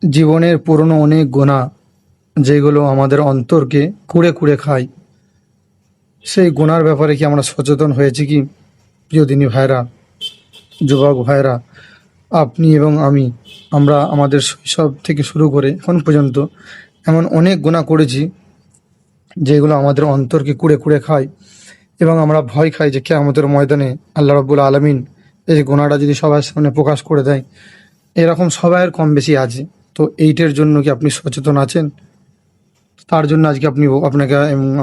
জীবনের পুরনো অনেক গুনাহ যেগুলো আমাদের অন্তরকে কুঁড়ে কুঁড়ে খায়, সেই গুনার ব্যাপারে কি আমরা সচেতন হয়েছি কি? প্রিয় দিনী ভাইরা, যুবক ভাইরা, আপনি এবং আমরা আমাদের শৈশব থেকে শুরু করে এখন পর্যন্ত এমন অনেক গুনাহ করেছি যেগুলো আমাদের অন্তরকে কুঁড়ে কুঁড়ে খায়, এবং আমরা ভয় খাই যে কিয়ামতের ময়দানে আল্লাহ রাব্বুল আলামিন এই গুনাহটা যদি সবার সামনে প্রকাশ করে দেয়। এরকম সবাইয়ের কম বেশি আছে। তো এইটার জন্য কি আপনি সচেতন আছেন? তার জন্য আজকে আপনাকে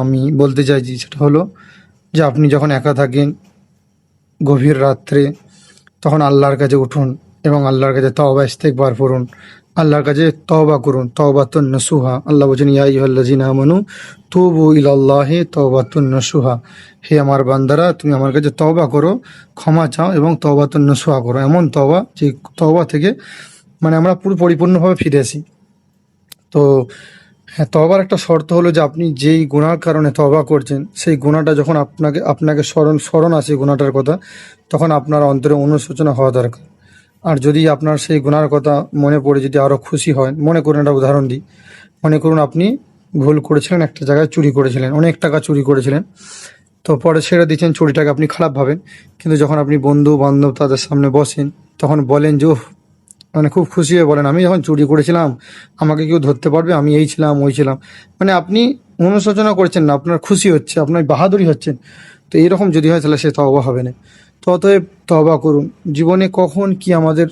আমি বলতে চাইছি, সেটা হলো যে আপনি যখন একা থাকেন গভীর রাত্রে, তখন আল্লাহর কাছে উঠুন এবং আল্লাহর কাছে তওবা ইস্তেগফার করুন। আল্লাহর কাছে তওবা করুন, তওবাতুন নসুহা। আল্লাহ বলেছেন, ইয়া আইয়ুহাল্লাযিনা আমানু তুবু ইলাল্লাহি তওবাতুন নসুহা। হে আমার বান্দারা, তুমি আমার কাছে তওবা করো, ক্ষমা চাও এবং তওবাতুন নসুহা করো। এমন তওবা যে তওবা থেকে আমরা পুরো পরিপূর্ণভাবে ফিরে আসি। তো হ্যাঁ, তওবার একটা শর্ত হলো যে আপনি যেই গুনার কারণে তওবা করছেন, সেই গুনাহটা যখন আপনাকে আপনাকে স্মরণ আসে গুনাহটার কথা, তখন আপনার অন্তরে অনুশোচনা হওয়া দরকার। আর যদি আপনার সেই গুনার কথা মনে পড়ে যদি আরও খুশি হয়, মনে করুন একটা উদাহরণ দিই, মনে করুন আপনি ভুল করেছিলেন, একটা জায়গায় চুরি করেছিলেন, অনেক টাকা চুরি করেছিলেন। তো পরে ছেড়ে দিচ্ছেন চুরিটাকে, আপনি খারাপ ভাবেন। কিন্তু যখন আপনি বন্ধু বান্ধব তাদের সামনে বসেন, তখন বলেন যে উফ, খুব খুশি হয়ে বলেন, আমি যখন চুরি করেছিলাম আমাকে কেউ ধরতে পারবে, আমি এই ছিলাম ওই ছিলাম। আপনি অনুশোচনা করছেন না, আপনার খুশি হচ্ছে, আপনার বাহাদুরি হচ্ছেন। তো এইরকম যদি হয় তাহলে সে তওবা হবে না। তো অতএব তওবা করুন। জীবনে কখন কি আমাদের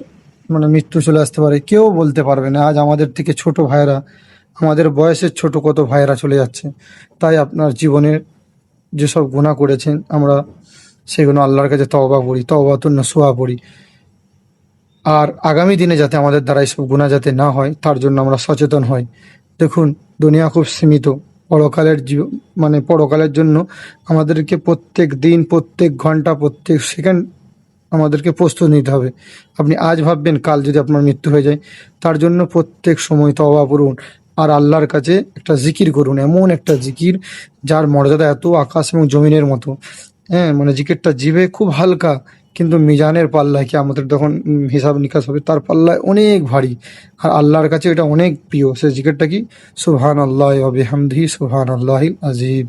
মৃত্যু চলে আসতে পারে কেউ বলতে পারবে না। আজ আমাদের থেকে ছোট ভাইয়েরা, আমাদের বয়সের ছোট কত ভাইয়েরা চলে যাচ্ছে। তাই আপনার জীবনের যেসব গুনাহ করেছেন আমরা সেগুলো আল্লাহর কাছে তওবা করি, তওবাতুন নসুহা পড়ি। আর আগামী দিনে যাতে আমাদের দ্বারা এইসব গুনাহ যাতে না হয় তার জন্য আমরা সচেতন হই। দেখুন, দুনিয়া খুব সীমিত। পরকালের পরকালের জন্য আমাদেরকে প্রত্যেক দিন, প্রত্যেক ঘন্টা, প্রত্যেক সেকেন্ড আমাদেরকে প্রস্তুত নিতে হবে। আপনি আজ ভাববেন কাল যদি আপনার মৃত্যু হয়ে যায়। তার জন্য প্রত্যেক সময় তওবা করুন আর আল্লাহর কাছে একটা জিকির করুন, এমন একটা জিকির যার মর্যাদা এত আকাশ এবং জমিনের মতো। হ্যাঁ, জিকিরটা জিভে খুব হালকা, কিন্তু মিজানের পাল্লায় কি আমাদের তখন হিসাব নিকাশ হবে, তার পাল্লায় অনেক ভারী। আর আল্লাহর কাছে এটা অনেক প্রিয়। সে জিকিরটা কি? সুবহানাল্লাহি ওয়া বিহামদিহি সুবহানাল্লাহিল আযীম।